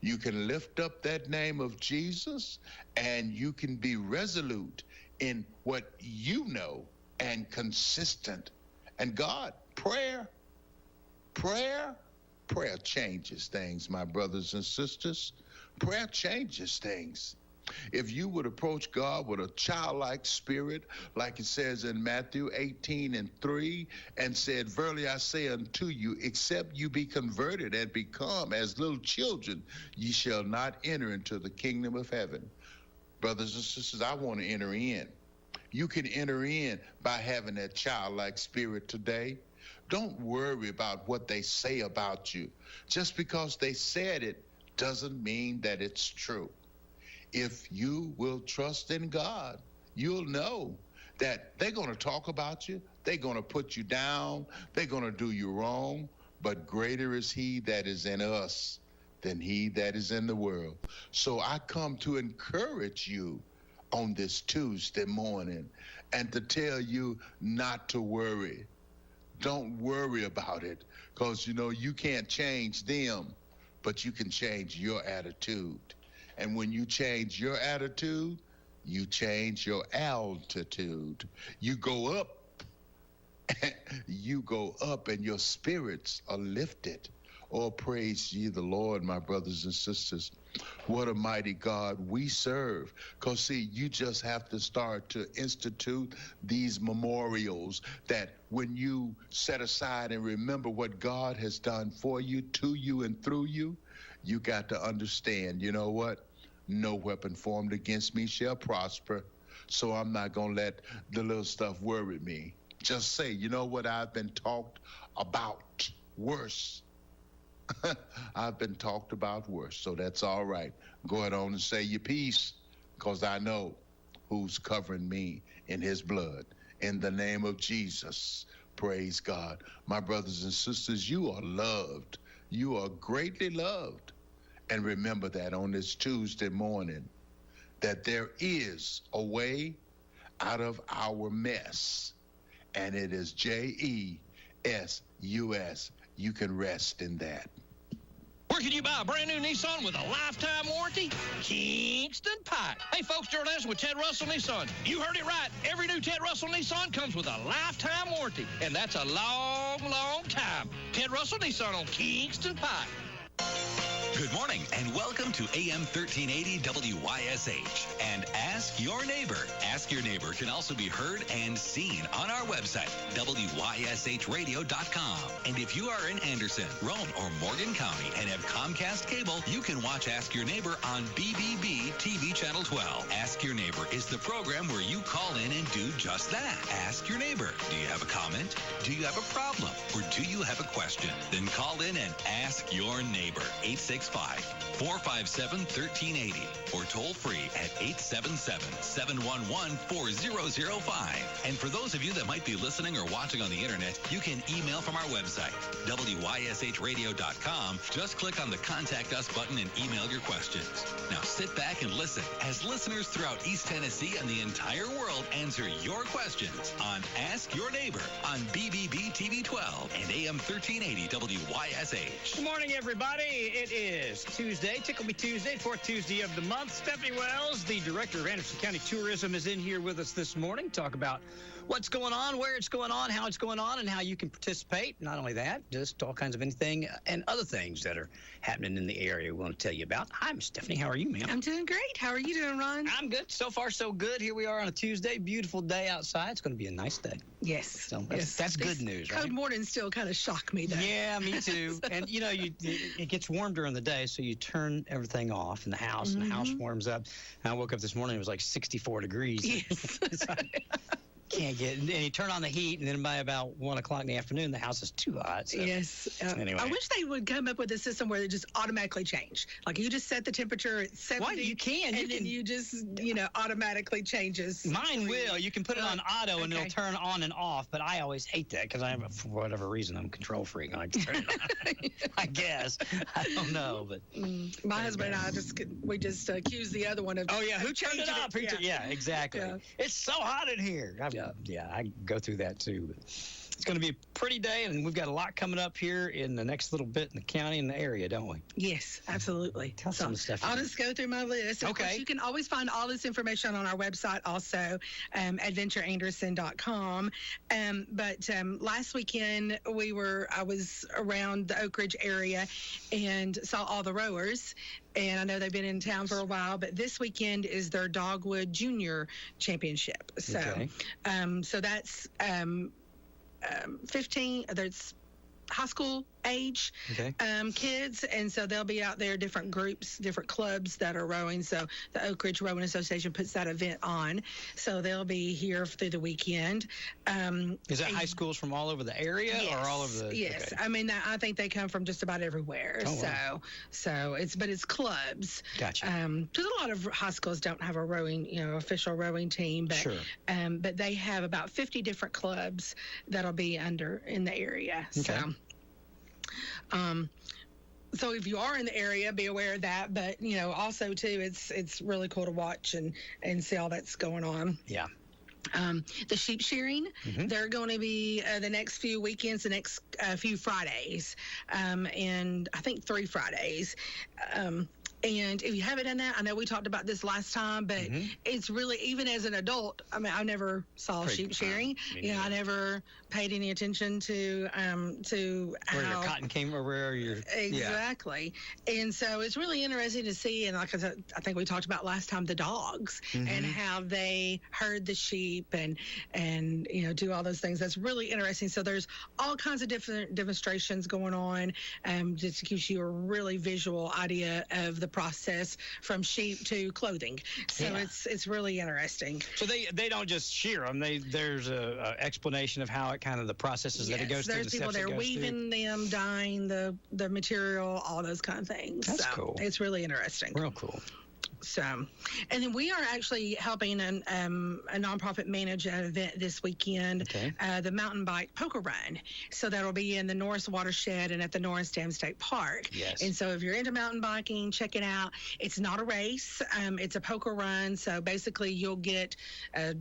You can lift up that name of Jesus, and you can be resolute in what you know and consistent. And God, prayer changes things, my brothers and sisters. Prayer changes things. If you would approach God with a childlike spirit, like it says in Matthew 18:3, and said, verily I say unto you, except you be converted and become as little children, ye shall not enter into the kingdom of heaven. Brothers and sisters, I want to enter in. You can enter in by having that childlike spirit today. Don't worry about what they say about you. Just because they said it doesn't mean that it's true. If you will trust in God, you'll know that they're going to talk about you. They're going to put you down. They're going to do you wrong. But greater is he that is in us than he that is in the world. So I come to encourage you on this Tuesday morning and to tell you not to worry. Don't worry about it, because, you can't change them, but you can change your attitude. And when you change your attitude, you change your altitude. You go up, and your spirits are lifted. Oh, praise ye the Lord, my brothers and sisters. What a mighty God we serve. Because, see, you just have to start to institute these memorials that when you set aside and remember what God has done for you, to you, and through you, you got to understand, you know what? No weapon formed against me shall prosper. So I'm not going to let the little stuff worry me. Just say, you know what? I've been talked about worse. I've been talked about worse, so that's all right. Go ahead on and say your piece, because I know who's covering me in his blood. In the name of Jesus, praise God. My brothers and sisters, you are loved. You are greatly loved. And remember that on this Tuesday morning, that there is a way out of our mess, and it is JESUS. You can rest in that. Where can you buy a brand new Nissan with a lifetime warranty? Kingston Pike. Hey, folks, Gerald Anderson with Ted Russell Nissan. You heard it right. Every new Ted Russell Nissan comes with a lifetime warranty, and that's a long, long time. Ted Russell Nissan on Kingston Pike. Good morning and welcome to AM 1380 WYSH and Ask Your Neighbor. Ask Your Neighbor can also be heard and seen on our website, WYSHradio.com. And if you are in Anderson, Rome, or Morgan County and have Comcast cable, you can watch Ask Your Neighbor on BBB TV Channel 12. Ask Your Neighbor is the program where you call in and do just that. Ask Your Neighbor. Do you have a comment? Do you have a problem? Or do you have a question? Then call in and ask your neighbor. 865-457-1380 or toll free at 877-711-4005. And for those of you that might be listening or watching on the internet, you can email from our website, WYSHradio.com. Just click on the Contact Us button and email your questions. Now sit back and listen as listeners throughout East Tennessee and the entire world answer your questions on Ask Your Neighbor on BBB TV 12 and AM 1380 WYSH. Good morning, everybody. It is Tuesday, Tickle Me Tuesday, fourth Tuesday of the month. Stephanie Wells, the director of Anderson County Tourism, is in here with us this morning. Talk about what's going on, where it's going on, how it's going on, and how you can participate. Not only that, just all kinds of anything and other things that are happening in the area we want to tell you about. Hi, Miss Stephanie. How are you, ma'am? I'm doing great. How are you doing, Ron? I'm good. So far, so good. Here we are on a Tuesday. Beautiful day outside. It's going to be a nice day. Yes. So that's good news, right? Cold mornings still kind of shock me, though. Yeah, me too. And, it gets warm during the day, so you turn everything off in the house, and the house warms up. And I woke up this morning, it was like 64 degrees. Yes. Can't get, and you turn on the heat, and then by about 1 o'clock in the afternoon, the house is too hot. So. Yes. Anyway. I wish they would come up with a system where they just automatically change. Like you just set the temperature at 70. Well, you can. And then you just, automatically changes. Mine will. You can put it on auto, and it'll turn on and off, but I always hate that because for whatever reason, I'm a control freak. I like to turn it on. I guess. I don't know, but. My husband and I we just accuse the other one of. Oh, yeah. Who turned it up? Yeah, exactly. Yeah. It's so hot in here. I go through that too. But It's going to be a pretty day, and we've got a lot coming up here in the next little bit in the county and the area, don't we? Yes, absolutely. Tell some of the stuff. I'll just go through my list. Of course, you can always find all this information on our website also, adventureanderson.com. But last weekend, I was around the Oak Ridge area and saw all the rowers. And I know they've been in town for a while, but this weekend is their Dogwood Junior Championship. So, so that's 15. There's high school age kids, and so they'll be out there, different groups, different clubs that are rowing. So the Oak Ridge Rowing Association puts that event on, so they'll be here through the weekend. Is that high schools from all over the area? Yes, or all over the yes, I mean, I think they come from just about everywhere. Wow. So it's clubs. Gotcha. Because a lot of high schools don't have a rowing, official rowing team, but but they have about 50 different clubs that'll be in the area. So if you are in the area, be aware of that. But also too, it's really cool to watch and see all that's going on. Yeah. The sheep shearing, they're going to be the next few weekends, the next few Fridays, and I think 3 Fridays. And if you haven't done that, I know we talked about this last time, but it's really, even as an adult, I mean, I never saw sheep shearing. I never paid any attention to where your cotton came or where your exactly. And so it's really interesting to see, and like I said, I think we talked about last time, the dogs and how they herd the sheep and do all those things. That's really interesting. So there's all kinds of different demonstrations going on, just gives you a really visual idea of the process from sheep to clothing. So it's really interesting. So they don't just shear them. There's a explanation of how it kind of the processes that it goes through. There's people there weaving them, dyeing the material, all those kind of things. That's cool. It's really interesting. Real cool. So, and then we are actually helping a nonprofit manage an event this weekend, the mountain bike poker run. So that'll be in the Norris Watershed and at the Norris Dam State Park. Yes. And so if you're into mountain biking, check it out. It's not a race. It's a poker run. So basically you'll get a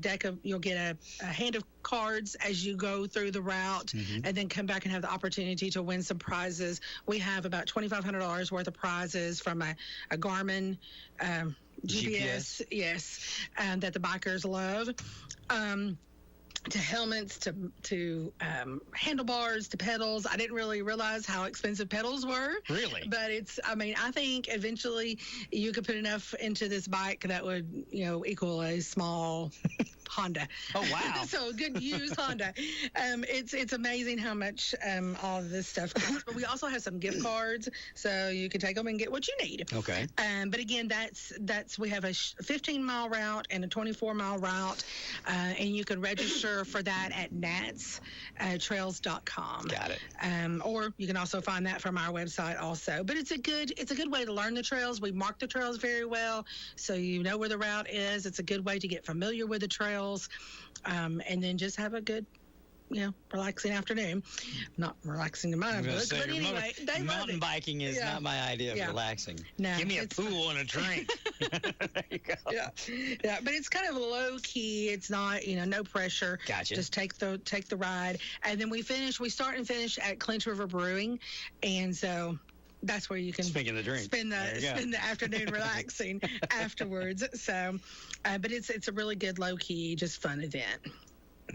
hand of cards as you go through the route, and then come back and have the opportunity to win some prizes. We have about $2,500 worth of prizes from a Garmin GPS, that the bikers love. To helmets, to handlebars, to pedals. I didn't really realize how expensive pedals were. Really? But I think eventually you could put enough into this bike that would, equal a small Honda. Oh, wow. So a good used Honda. It's amazing how much all of this stuff costs. But we also have some gift cards, so you can take them and get what you need. Okay. But again, we have a 15-mile route and a 24-mile route, and you can register for that at natstrails.com. Got it. Or you can also find that from our website also. But it's a good way to learn the trails. We mark the trails very well, so you know where the route is. It's a good way to get familiar with the trails, and then just have a good, relaxing afternoon. Not relaxing in my book, but anyway, mountain biking is not my idea of relaxing. No, give me a pool and a drink. There you go. Yeah, but it's kind of low key. It's not, no pressure. Gotcha. Just take the ride, and then we start and finish at Clinch River Brewing, and so that's where you can spend the afternoon relaxing afterwards. So, but it's a really good low key, just fun event.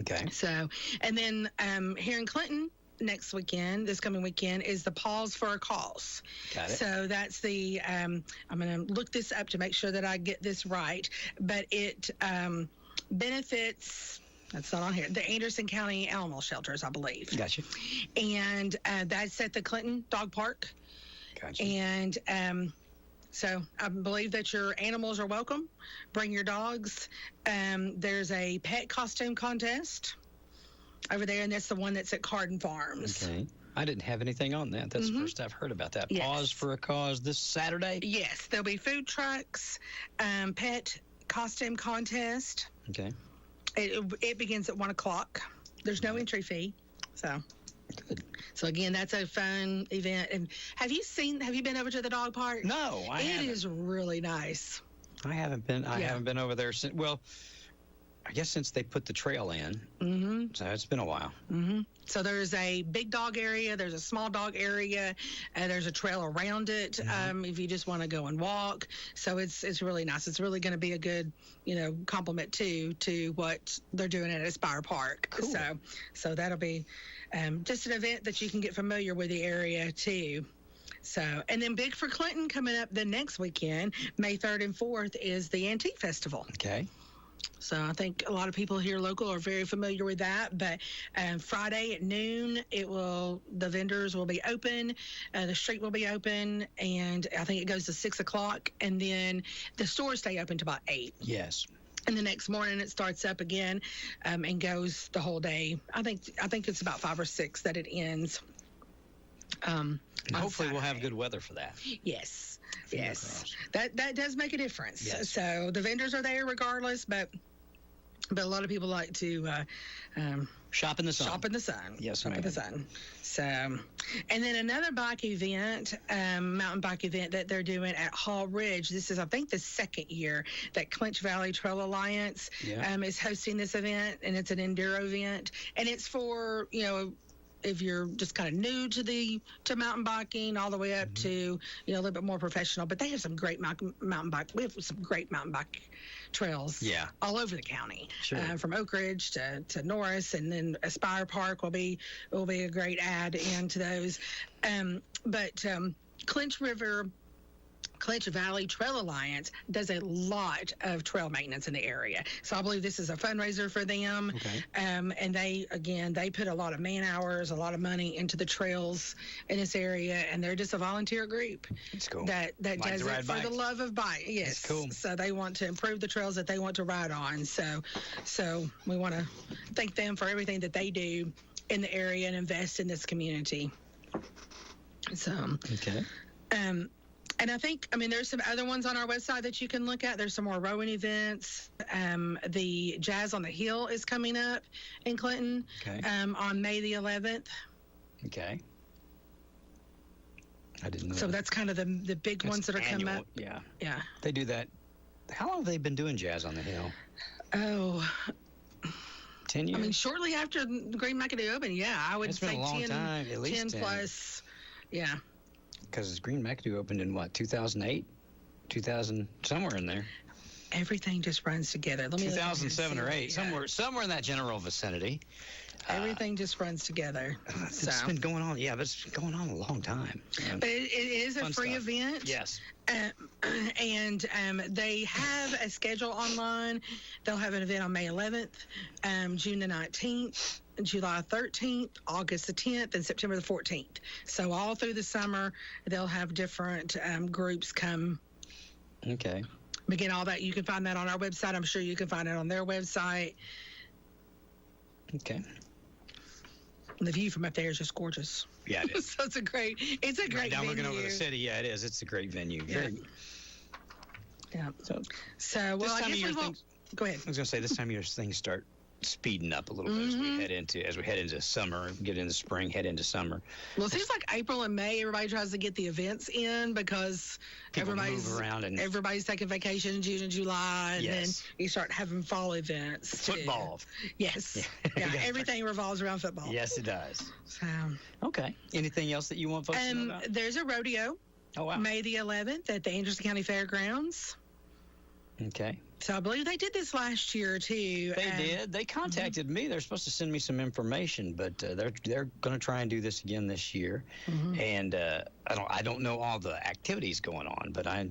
Okay. So, and then here in Clinton this coming weekend is the Pause for a Cause. Got it. So that's the, I'm going to look this up to make sure that I get this right, but it benefits, that's not on here, the Anderson County Animal Shelters, I believe. Gotcha. And that's at the Clinton Dog Park. Gotcha. And so I believe that your animals are welcome. Bring your dogs. There's a pet costume contest over there, and that's the one that's at Carden Farms. Okay. I didn't have anything on that. That's the first I've heard about that. Yes. Pause for a Cause this Saturday? Yes. There'll be food trucks, pet costume contest. Okay. It begins at 1 o'clock. There's no entry fee. So. Good. So again, that's a fun event. And have you been over to the dog park? No, I haven't. It is really nice. I haven't been. I haven't been over there since. Well, I guess since they put the trail in. Mm-hmm. So it's been a while. Mm-hmm. So there's a big dog area, there's a small dog area, and there's a trail around it if you just want to go and walk. So it's really nice. It's really going to be a good, complement to what they're doing at Aspire Park. Cool. So that'll be just an event that you can get familiar with the area too. So, and then big for Clinton coming up the next weekend, May 3rd and 4th, is the Antique Festival. Okay. So I think a lot of people here local are very familiar with that. But Friday at noon, the vendors will be open, the street will be open, and I think it goes to 6 o'clock, and then the stores stay open to about 8. Yes. And the next morning it starts up again and goes the whole day. I think it's about 5 or 6 that it ends. And hopefully Saturday. we'll have good weather for that. Yes. Fingers Yes. crossed. That does make a difference. Yes. So the vendors are there regardless, but a lot of people like to Shop in the sun. shop in the sun. Yes, shop in ma'am. the sun. So, and then another bike event, mountain bike event that they're doing at Hall Ridge. This is, I think, the second year that Clinch Valley Trail Alliance is hosting this event, and it's an enduro event, and it's for if you're just kind of new to mountain biking, all the way up to a little bit more professional. But they have some great mountain bike. We have some great mountain bike trails. Yeah. All over the county. Sure. From Oak Ridge to Norris, and then Aspire Park will be a great add into those. But Clinch Valley Trail Alliance does a lot of trail maintenance in the area. So I believe this is a fundraiser for them. Okay. And they put a lot of man hours, a lot of money into the trails in this area, and they're just a volunteer group. It's cool. That Like does to it ride for the bikes. love of bike. Yes. That's cool. So they want to improve the trails that they want to ride on. So we want to thank them for everything that they do in the area and invest in this community. So Okay. and I think, there's some other ones on our website that you can look at. There's some more rowing events. The Jazz on the Hill is coming up in Clinton Okay. on May the 11th. Okay. I didn't know. So that's kind of the big ones that are coming annual. up. Yeah. Yeah. They do that. How long have they been doing Jazz on the Hill? Oh, 10 years? shortly after the Green Macadoo opened, yeah, I would It's say been a long 10, time, at least 10 10. plus. Yeah. Because Green McAdoo opened in what, 2008? 2000, somewhere in there. Everything just runs together. Let me look at here and 2007 or see. 8, Yeah. somewhere in that general vicinity. Everything just runs together. It's been going on, but it's been going on a long time. But it is a Fun free stuff. event. Yes. And they have a schedule online. They'll have an event on May 11th, June the 19th, July 13th, August the 10th, and September the 14th. So all through the summer, they'll have different groups come. Okay. Again, all that, you can find that on our website. I'm sure you can find it on their website. Okay. The view from up there is just gorgeous. Yeah, it is. So it's a great Right down venue. looking over the city. Yeah, it is. It's a great venue. Yeah. Yeah. So, well, I time of guess year we won't. things- Go ahead. I was going to say, this time of year things start speeding up a little bit as we head into summer, get into spring, head into summer. Well, it seems like April and May, everybody tries to get the events in because People move around and everybody's taking vacation in June and July, and Yes. then you start having fall events. too. Football. Yes. Yeah. Yeah. Everything revolves around football. Yes, it does. So, Okay. Anything else that you want folks to know about? there's a rodeo Oh, wow. May the 11th at the Anderson County Fairgrounds. Okay. So I believe they did this last year too. They did. They contacted me. They're supposed to send me some information, but they're going to try and do this again this year. And I don't know all the activities going on, but I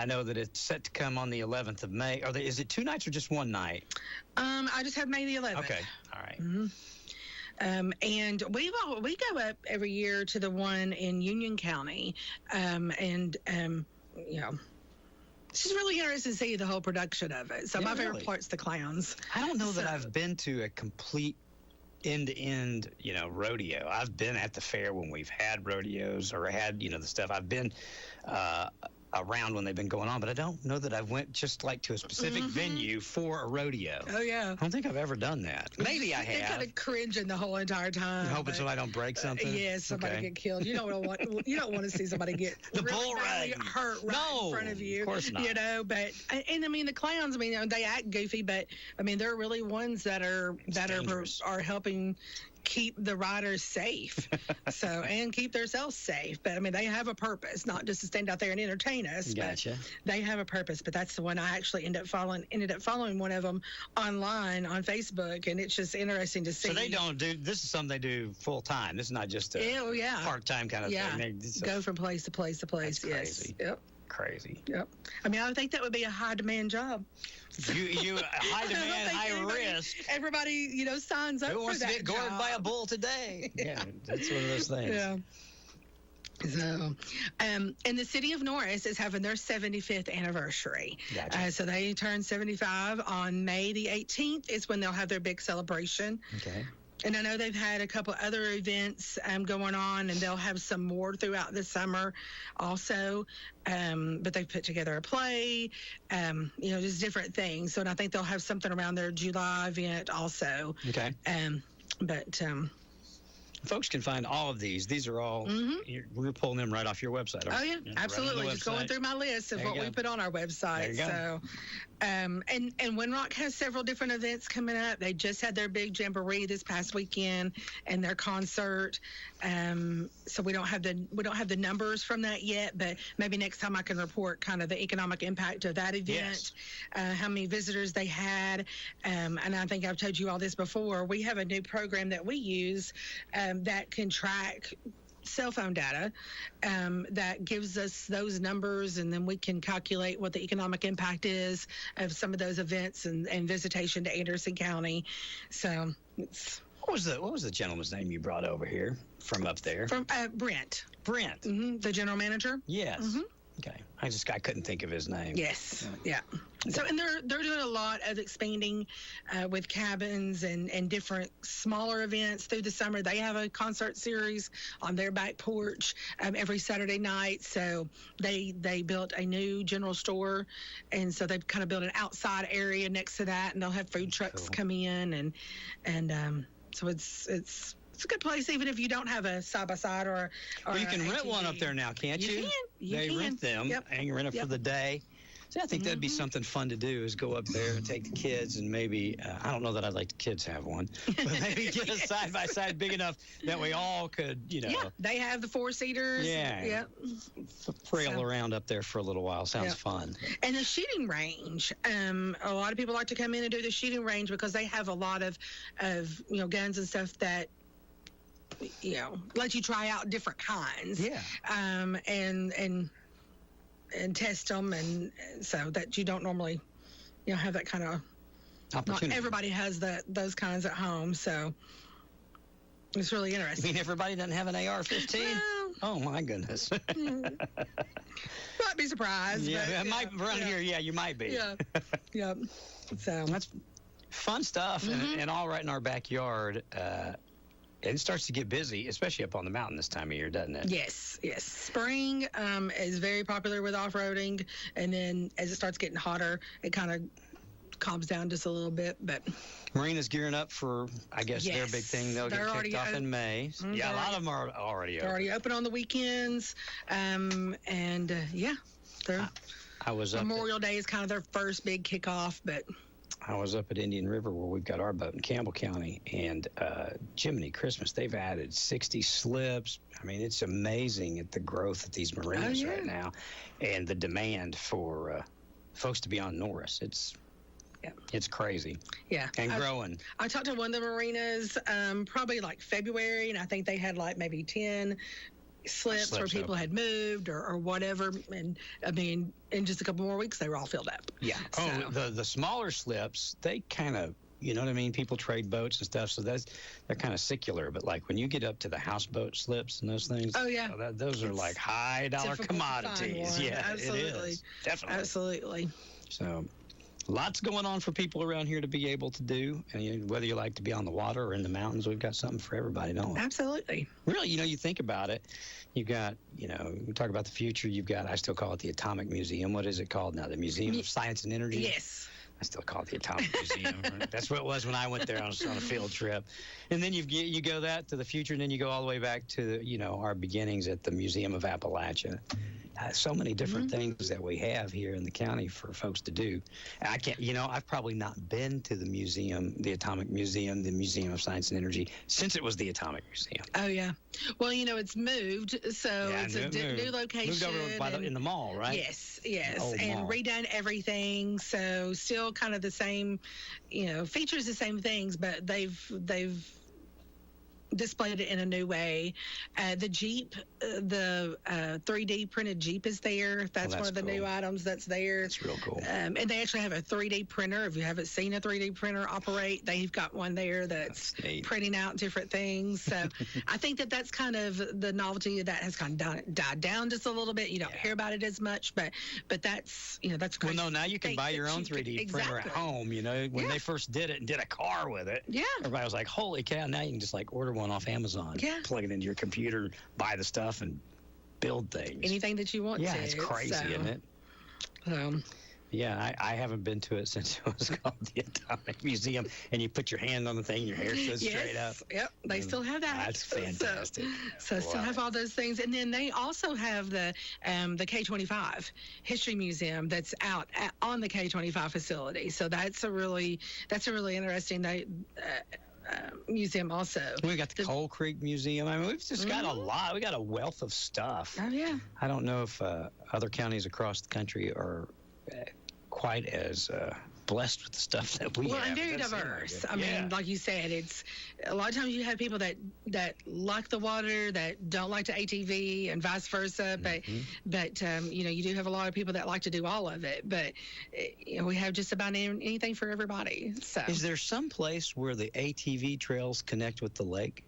know that it's set to come on the 11th of May. Is it 2 nights or just 1 night? I just have May the 11th. Okay. All right. And we go up every year to the one in Union County, it's just really interesting to see the whole production of it. So Yeah, my favorite really. part's the clowns. I don't know that So- I've been to a complete end-to-end, rodeo. I've been at the fair when we've had rodeos or had, the stuff. I've been around when they've been going on, but I don't know that I went just like to a specific venue for a rodeo. Oh, yeah. I don't think I've ever done that. Maybe I They're have. kind of cringing the whole entire time. Hoping somebody don't break something. Yes, somebody get killed. You don't want to see somebody get the really bull badly ring hurt right in front of you. Of course not. You know, but and I mean the clowns. I mean they act goofy, but I mean they're really ones that are helping keep the riders safe, and keep themselves safe. But I mean, they have a purpose, not just to stand out there and entertain us. Gotcha. But they have a purpose. But that's the one I actually ended up following one of them online on Facebook, and it's just interesting to see. So they don't do this is something they do full time. This is not just a part time kind of thing. Go from place to place to place. That's crazy. Yes. Yep. Crazy. Yep. I mean, I would think that would be a high demand job. You high demand, high risk. Everybody, signs up for that. Who wants to get gored by a bull today? Yeah, that's one of those things. Yeah. So, and the city of Norris is having their 75th anniversary. Gotcha. So they turn 75 on May the 18th is when they'll have their big celebration. Okay. And I know they've had a couple other events going on, and they'll have some more throughout the summer also. But they've put together a play, just different things. So and I think they'll have something around their July event also. Okay. Folks can find all of these. These are all, we're pulling them right off your website. Oh, yeah, absolutely. Just going through my list of what we put on our website. So, and Winrock has several different events coming up. They just had their big jamboree this past weekend and their concert. So we don't have the numbers from that yet, but maybe next time I can report kind of the economic impact of that event, how many visitors they had. And I think I've told you all this before. We have a new program that we use that can track cell phone data that gives us those numbers, and then we can calculate what the economic impact is of some of those events and visitation to Anderson County. So it's... What was the gentleman's name you brought over here from up there? From Brent. Brent. The general manager. Yes. Okay. I couldn't think of his name. Yes. Yeah. So, and they're doing a lot of expanding with cabins and different smaller events through the summer. They have a concert series on their back porch every Saturday night. So they built a new general store, and so they've kind of built an outside area next to that, and they'll have food trucks come in and so it's a good place, even if you don't have a side-by-side or you can rent one up there now, can't you? You can. Rent them, and you rent it for the day. So I think that'd be something fun to do, is go up there and take the kids, and maybe, I don't know that I'd like the kids to have one, but maybe get a side-by-side big enough that we all could, Yeah, they have the four-seaters. Yeah. Trail around up there for a little while. Sounds fun. And the shooting range, a lot of people like to come in and do the shooting range because they have a lot of guns and stuff that, let you try out different kinds. Yeah. And test them, and so that you don't normally, have that kind of opportunity. Not everybody has those kinds at home, so it's really interesting. You mean everybody doesn't have an AR-15? Well, oh my goodness. Might be surprised. Yeah, might around here. Yeah, you might be. Yeah. So that's fun stuff, and all right in our backyard. It starts to get busy, especially up on the mountain this time of year, doesn't it? Yes. Spring is very popular with off-roading, and then as it starts getting hotter, it kind of calms down just a little bit. But Marina's gearing up for, I guess, their big thing. They'll get kicked off in May. Yeah, a lot of them are already open. They're already open on the weekends, I was up Memorial Day is kind of their first big kickoff, but... I was up at Indian River where we've got our boat in Campbell County, and Jiminy Christmas, they've added 60 slips. I mean, it's amazing at the growth at these marinas right now, and the demand for folks to be on Norris. It's crazy. Yeah. And growing. I talked to one of the marinas probably like February, and I think they had like maybe 10 slips where people had moved or whatever, and I mean in just a couple more weeks they were all filled up. The smaller slips, they kind of, you know what I mean, people trade boats and stuff, so they're kind of secular, but like when you get up to the houseboat slips and those things, those are like high dollar commodities. Absolutely. It is definitely. Absolutely. So Lots going on for people around here to be able to do. And whether you like to be on the water or in the mountains, we've got something for everybody, don't we? Absolutely. Really, you think about it. You've got, we talk about the future. You've got, I still call it the Atomic Museum. What is it called now? The Museum of Science and Energy? Yes. I still call it the Atomic Museum. That's what it was when I went there on a field trip. And then you go that to the future, and then you go all the way back to, our beginnings at the Museum of Appalachia. So many different things that we have here in the county for folks to do. I can't, I've probably not been to the museum, the Atomic Museum, the Museum of Science and Energy, since it was the Atomic Museum. Oh, yeah. Well, it's moved, so it's a new location. Moved over in the mall, right? Yes, and mall. Redone everything, so still kind of the same, features the same things, but they've displayed it in a new way. The Jeep, the 3D printed Jeep is there. That's one of the new items that's there. That's real cool. And they actually have a 3D printer. If you haven't seen a 3D printer operate, they've got one there that's printing out different things. So I think that's kind of the novelty that has kind of died down just a little bit. You don't hear about it as much, but that's that's well, no, now you can buy your own 3D printer at home. When they first did it and did a car with it, everybody was like, "Holy cow!" Now you can just order one off Amazon, plug it into your computer, buy the stuff, and build things. Anything that you want to. Yeah, it's crazy, isn't it? Yeah, I haven't been to it since it was called the Atomic Museum, and you put your hand on the thing, your hair goes straight up. Yep, they still have that. That's fantastic. So still have all those things, and then they also have the K-25 History Museum that's out on the K-25 facility. So that's a really interesting. Museum also. We got the Coal Creek Museum. I mean, we've just got a lot. We got a wealth of stuff. Oh yeah. I don't know if other counties across the country are quite as blessed with the stuff that we have. Well, and very diverse. I mean, like you said, it's a lot of times you have people that like the water, that don't like to ATV, and vice versa. But you do have a lot of people that like to do all of it. But we have just about anything for everybody. So, is there some place where the ATV trails connect with the lake?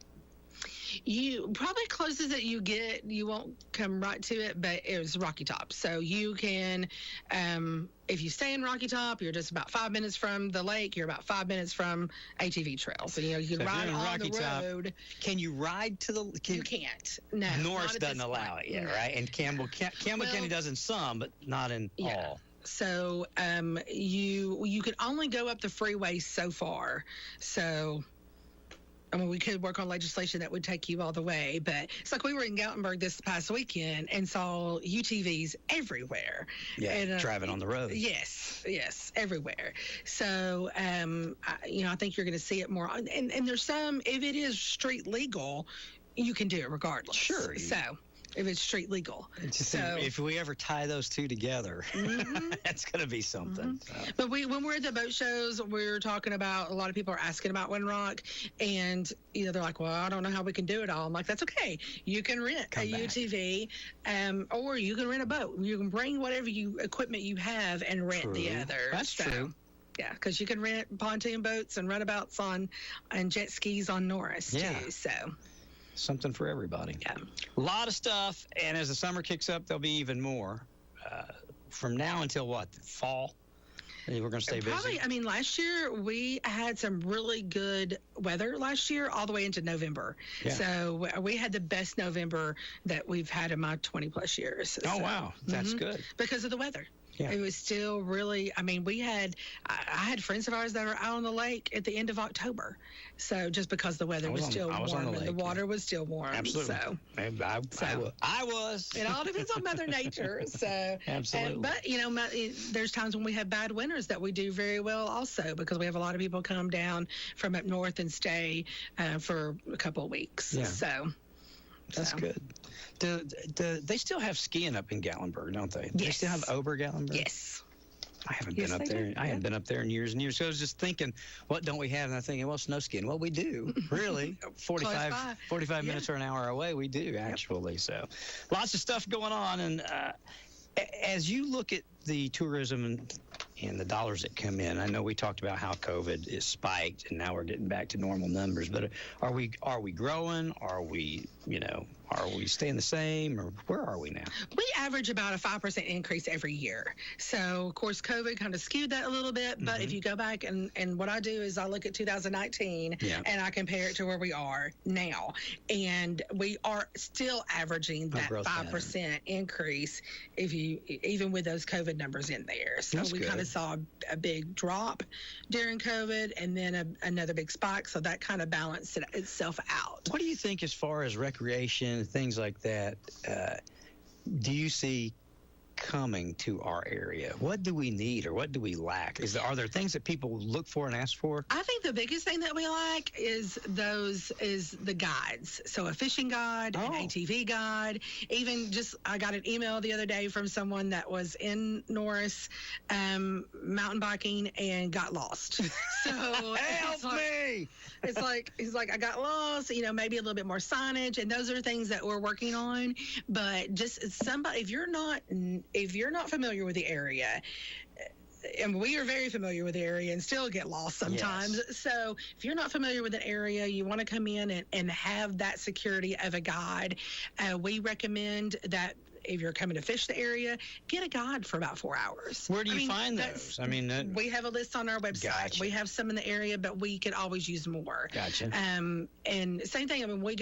You probably closest that you get, you won't come right to it, but it was Rocky Top. So you can, if you stay in Rocky Top, you're just about 5 minutes from the lake. You're about 5 minutes from ATV trails. So, you can ride on the road. Can you ride to the? You can't. No. Norris doesn't allow it yet, right? And Campbell County does in some, but not in all. So you can only go up the freeway so far. So. I mean, we could work on legislation that would take you all the way, but it's like we were in Gatlinburg this past weekend and saw UTVs everywhere. Yeah, and, driving on the road. Yes, everywhere. So, I think you're going to see it more. And there's some, if it is street legal, you can do it regardless. Sure. So. If it's street legal. So if we ever tie those two together, that's going to be something. So. But when we're at the boat shows, we're talking about, a lot of people are asking about Windrock, and they're like, well, I don't know how we can do it all. I'm like, that's okay. You can rent UTV, or you can rent a boat. You can bring whatever equipment you have and rent the other. That's true. Yeah, because you can rent pontoon boats and runabouts and jet skis on Norris too. So. Something for everybody. Yeah. A lot of stuff, and as the summer kicks up, there'll be even more. From now until what? Fall? I think we're going to stay busy. Probably. I mean, last year we had some really good weather last year, all the way into November. Yeah. So we had the best November that we've had in my 20-plus years. Oh, wow. That's good. Because of the weather. Yeah. It was still really, I mean, I had friends of ours that were out on the lake at the end of October. So just because the weather was still warm and the water was still warm. Absolutely. So, I was. It all depends on Mother Nature. So absolutely. But, there's times when we have bad winters that we do very well also, because we have a lot of people come down from up north and stay for a couple of weeks. Yeah. So. That's good. They still have skiing up in Gatlinburg, don't they? Yes. They still have Ober-Gatlinburg? Yes. I haven't been up there. I haven't been up there in years and years. So I was just thinking, what don't we have? And I'm thinking, well, snow skiing. Well, we do, really. 45 minutes or an hour away, we do, actually. So lots of stuff going on. And as you look at the tourism and the dollars that come in, I know we talked about how COVID is spiked and now we're getting back to normal numbers, but are we growing? Are we are we staying the same, or where are we now? We average about a 5% increase every year. So, of course, COVID kind of skewed that a little bit. But if you go back and what I do is I look at 2019 and I compare it to where we are now. And we are still averaging that 5% increase even with those COVID numbers in there. So we kind of saw a big drop during COVID and then another big spike. So that kind of balanced itself out. What do you think as far as recreation, things like that, do you see coming to our area? What do we need or what do we lack? Are there things that people look for and ask for? I think the biggest thing that we lack is the guides. So a fishing guide, an ATV guide, even just I got an email the other day from someone that was in Norris mountain biking and got lost. So help me! It's like he's like, I got lost, maybe a little bit more signage, and those are things that we're working on. But just somebody, if you're not familiar with the area, and we are very familiar with the area and still get lost sometimes. Yes. So if you're not familiar with an area, you want to come in and have that security of a guide. We recommend that if you're coming to fish the area, get a guide for about 4 hours. Where do you find those? We have a list on our website. Gotcha. We have some in the area, but we could always use more. Gotcha. And same thing. When we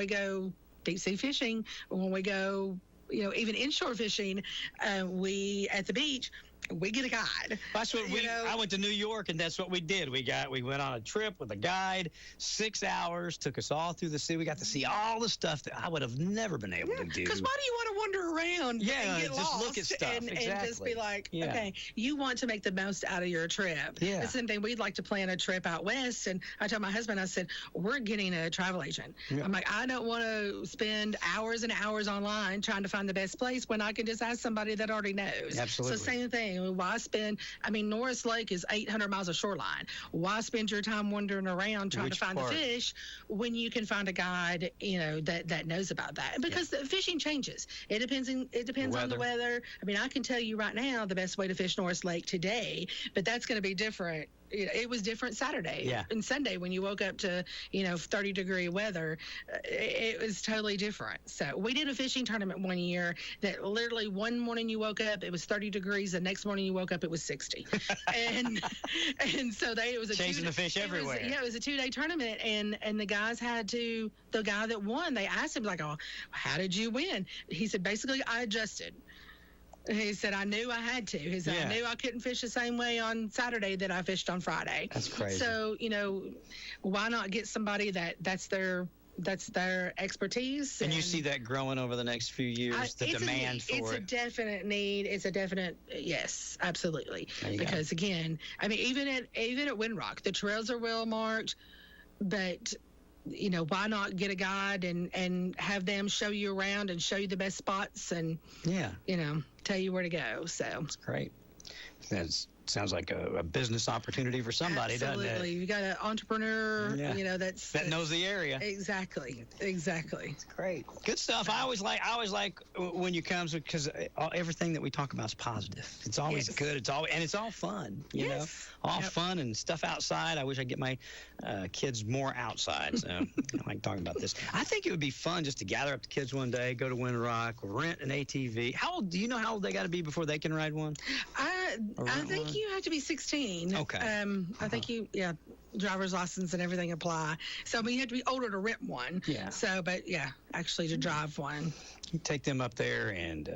go deep sea fishing, when we go, even inshore fishing, we at the beach, we get a guide. That's what I went to New York, and that's what we did. We went on a trip with a guide, 6 hours, took us all through the sea. We got to see all the stuff that I would have never been able to do. Because why do you want to wander around and get just lost look at stuff. and just be like, okay, you want to make the most out of your trip. Yeah. The same thing, we'd like to plan a trip out west, and I told my husband, I said, we're getting a travel agent. Yeah. I'm like, I don't want to spend hours and hours online trying to find the best place when I can just ask somebody that already knows. Absolutely. So same thing. Why Norris Lake is 800 miles of shoreline. Why spend your time wandering around trying to find the fish when you can find a guide, that knows about that? Because the fishing changes. It depends on the weather. I can tell you right now the best way to fish Norris Lake today, but that's going to be different. It was different Saturday and Sunday when you woke up to 30-degree weather. It was totally different. So we did a fishing tournament one year that literally one morning you woke up, it was 30 degrees. The next morning you woke up, it was 60. and so it was chasing the fish everywhere. It was a 2-day tournament, and the guys the guy that won, they asked him, like, oh, how did you win? He said, basically, I adjusted. He said, I knew I had to. He said, I knew I couldn't fish the same way on Saturday that I fished on Friday. That's crazy. So, why not get somebody that's their expertise? And you see that growing over the next few years, the demand for it. It's a definite need. It's a definite, yes, absolutely. Because, again, even at Windrock, the trails are well marked, but why not get a guide and have them show you around and show you the best spots and, tell you where to go. So that's great. That sounds like a business opportunity for somebody, doesn't it? Absolutely. You got an entrepreneur, that knows the area. Exactly. It's great. Good stuff. I always like when you come, because everything that we talk about is positive. It's always good. It's all fun. You know, all fun and stuff outside. I wish I'd get my kids more outside. So I like talking about this. I think it would be fun just to gather up the kids one day, go to Windrock, rent an ATV. Do you know how old they got to be before they can ride one? I think you have to be 16. Okay. I think driver's license and everything apply. So, you have to be older to rent one. Yeah. So, actually to drive one. You take them up there and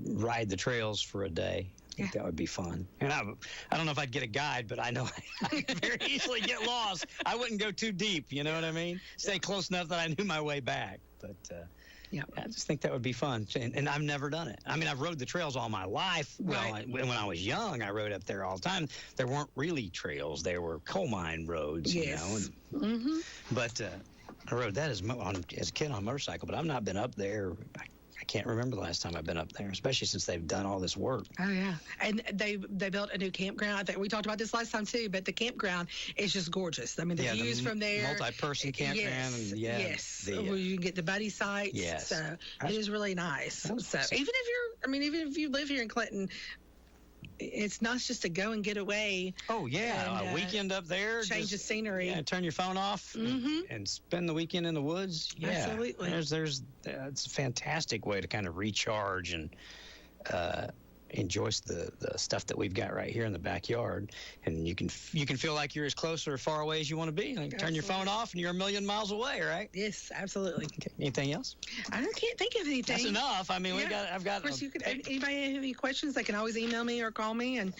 ride the trails for a day. I think that would be fun. And I don't know if I'd get a guide, but I know I could very easily get lost. I wouldn't go too deep, you know what I mean? Stay close enough that I knew my way back. But I just think that would be fun. And I've never done it. I've rode the trails all my life. Right. When I was young, I rode up there all the time. There weren't really trails. There were coal mine roads, you know. But I rode that as a kid on a motorcycle, but I've not been up there. I can't remember the last time I've been up there, especially since they've done all this work. Oh, yeah. And they built a new campground. I think we talked about this last time, too, but the campground is just gorgeous. The views from there. Multi-person campground. Where you can get the buddy sites. Yes. So it is really nice. So even if you live here in Clinton, it's not just to go and get away. Oh, yeah. And, a weekend up there. Change the scenery. Yeah, turn your phone off and spend the weekend in the woods. Yeah. Absolutely. It's a fantastic way to kind of recharge and enjoy the stuff that we've got right here in the backyard. And you can feel like you're as close or far away as you want to be. Like, turn your phone off and you're a million miles away, right? Yes, absolutely. Okay. Anything else? I can't think of anything. That's enough. I mean, I've got. Of course, anybody have any questions, they can always email me or call me, and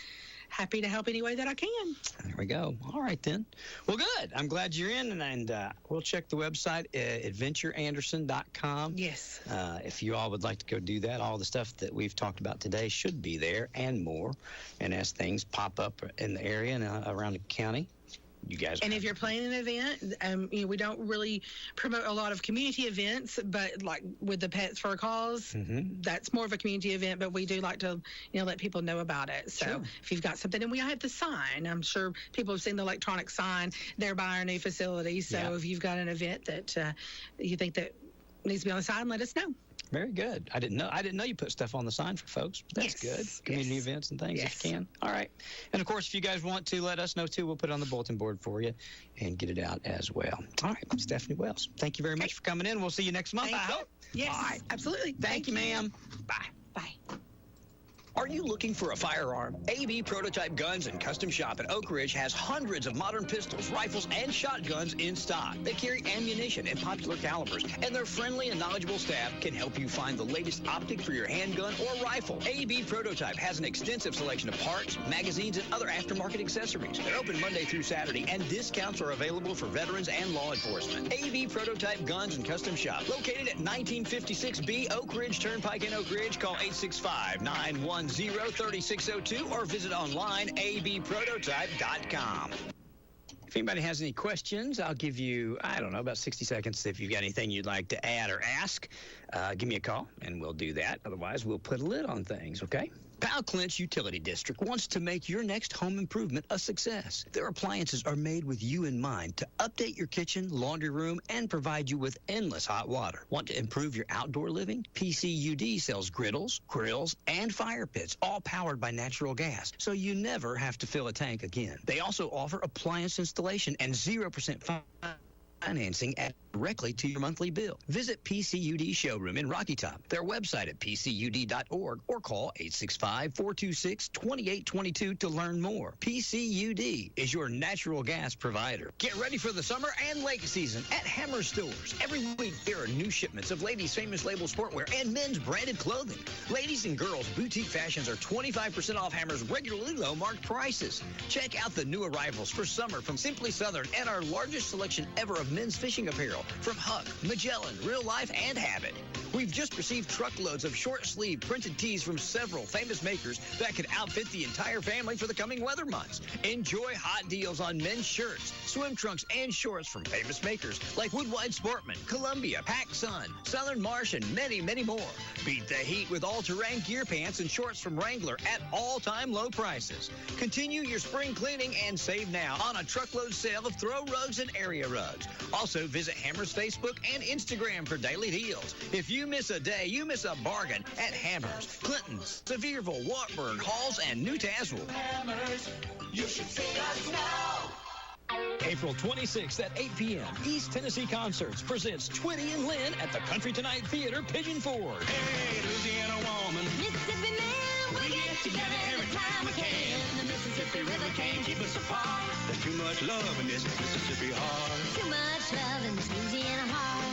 happy to help any way that I can. There we go. All right, then. Well, good. I'm glad you're in, and we'll check the website, adventureanderson.com. Yes. If you all would like to go do that, all the stuff that we've talked about today should be there and more. And as things pop up in the area and around the county, you guys. And if you're planning an event, we don't really promote a lot of community events, but like with the Pets for a Cause, that's more of a community event, but we do like to, let people know about it. So if you've got something, and we have the sign, I'm sure people have seen the electronic sign there by our new facility. So if you've got an event that you think that needs to be on the sign, let us know. Very good. I didn't know you put stuff on the sign for folks. But that's good. Community events and things if you can. All right. And of course, if you guys want to let us know too, we'll put it on the bulletin board for you and get it out as well. All right, Stephanie Wells, thank you very much for coming in. We'll see you next month. I hope. Yes. All right. Absolutely. Thank you, ma'am. Bye. Bye. Are you looking for a firearm? AB Prototype Guns and Custom Shop at Oak Ridge has hundreds of modern pistols, rifles, and shotguns in stock. They carry ammunition and popular calibers, and their friendly and knowledgeable staff can help you find the latest optic for your handgun or rifle. AB Prototype has an extensive selection of parts, magazines, and other aftermarket accessories. They're open Monday through Saturday, and discounts are available for veterans and law enforcement. AB Prototype Guns and Custom Shop, located at 1956B Oak Ridge Turnpike in Oak Ridge. Call 865-910-3602 or visit online abprototype.com. If anybody has any questions, I'll give you, about 60 seconds. If you've got anything you'd like to add or ask, give me a call, and we'll do that. Otherwise, we'll put a lid on things, okay? Powell Clinch Utility District wants to make your next home improvement a success. Their appliances are made with you in mind to update your kitchen, laundry room, and provide you with endless hot water. Want to improve your outdoor living? PCUD sells griddles, grills, and fire pits, all powered by natural gas, so you never have to fill a tank again. They also offer appliance installation and 0% financing directly to your monthly bill. Visit PCUD Showroom in Rocky Top, their website at pcud.org, or call 865-426-2822 to learn more. PCUD is your natural gas provider. Get ready for the summer and lake season at Hammer Stores. Every week, there are new shipments of ladies' famous label sportwear and men's branded clothing. Ladies and girls' boutique fashions are 25% off Hammer's regularly low marked prices. Check out the new arrivals for summer from Simply Southern and our largest selection ever of men's fishing apparel from Huck, Magellan, Real Life, and Habit. We've just received truckloads of short-sleeve printed tees from several famous makers that could outfit the entire family for the coming weather months. Enjoy hot deals on men's shirts, swim trunks, and shorts from famous makers like Woodwide Sportman, Columbia, Pac Sun, Southern Marsh, and many, many more. Beat the heat with all-terrain gear pants and shorts from Wrangler at all-time low prices. Continue your spring cleaning and save now on a truckload sale of throw rugs and area rugs. Also, visit Hammer's Facebook and Instagram for daily deals. If you miss a day, you miss a bargain at Hammer's, Clinton's, Sevierville, Wartburg, Halls, and New Tazewell. Hammers, you should see us now. April 26th at 8 p.m., East Tennessee Concerts presents Twitty and Lynn at the Country Tonight Theater, Pigeon Forge. Hey, Louisiana woman, Mississippi man, we get together every time we can. The Mississippi River can't keep us apart. There's too much love in this Mississippi heart. Too much love in this Louisiana heart.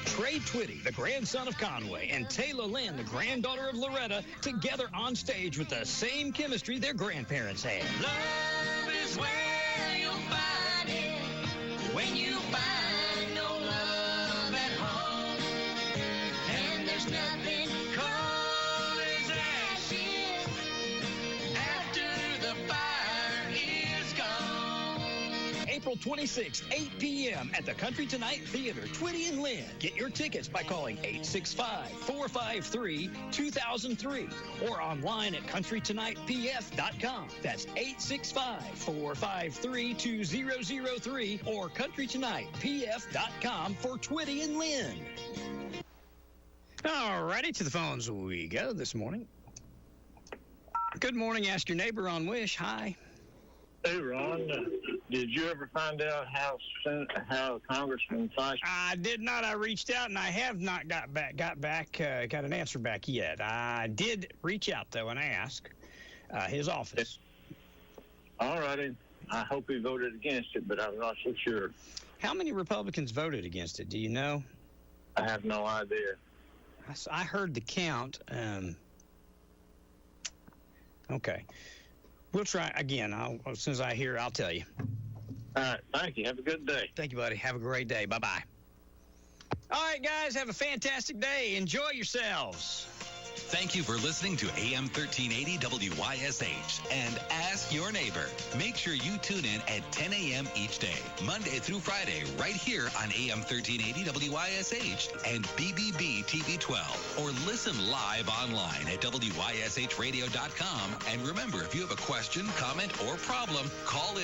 Trey Twitty, the grandson of Conway, and Taylor Lynn, the granddaughter of Loretta, together on stage with the same chemistry their grandparents had. Love is where you'll find it when you find no love at home. And there's nothing cold as ashes after the fire is gone. April 26th, 8 p.m. at the Country Tonight Theater, Twitty and Lynn. Get your tickets by calling 865-453-2003 or online at countrytonightpf.com. That's 865-453-2003 or countrytonightpf.com for Twitty and Lynn. All righty, to the phones we go this morning. Good morning. Ask your neighbor on WYSH. Hi. Hey, Ron, did you ever find out how Congressman Fox? I did not. I reached out, and I have not got an answer back yet. I did reach out, though, and ask his office. All righty. I hope he voted against it, but I'm not so sure. How many Republicans voted against it? Do you know? I have no idea. I heard the count. Okay. We'll try again. As soon as I hear, I'll tell you. All right. Thank you. Have a good day. Thank you, buddy. Have a great day. Bye-bye. All right, guys. Have a fantastic day. Enjoy yourselves. Thank you for listening to AM 1380 WYSH and Ask Your Neighbor. Make sure you tune in at 10 a.m. each day, Monday through Friday, right here on AM 1380 WYSH and BBB TV 12. Or listen live online at WYSHradio.com. And remember, if you have a question, comment, or problem, call in.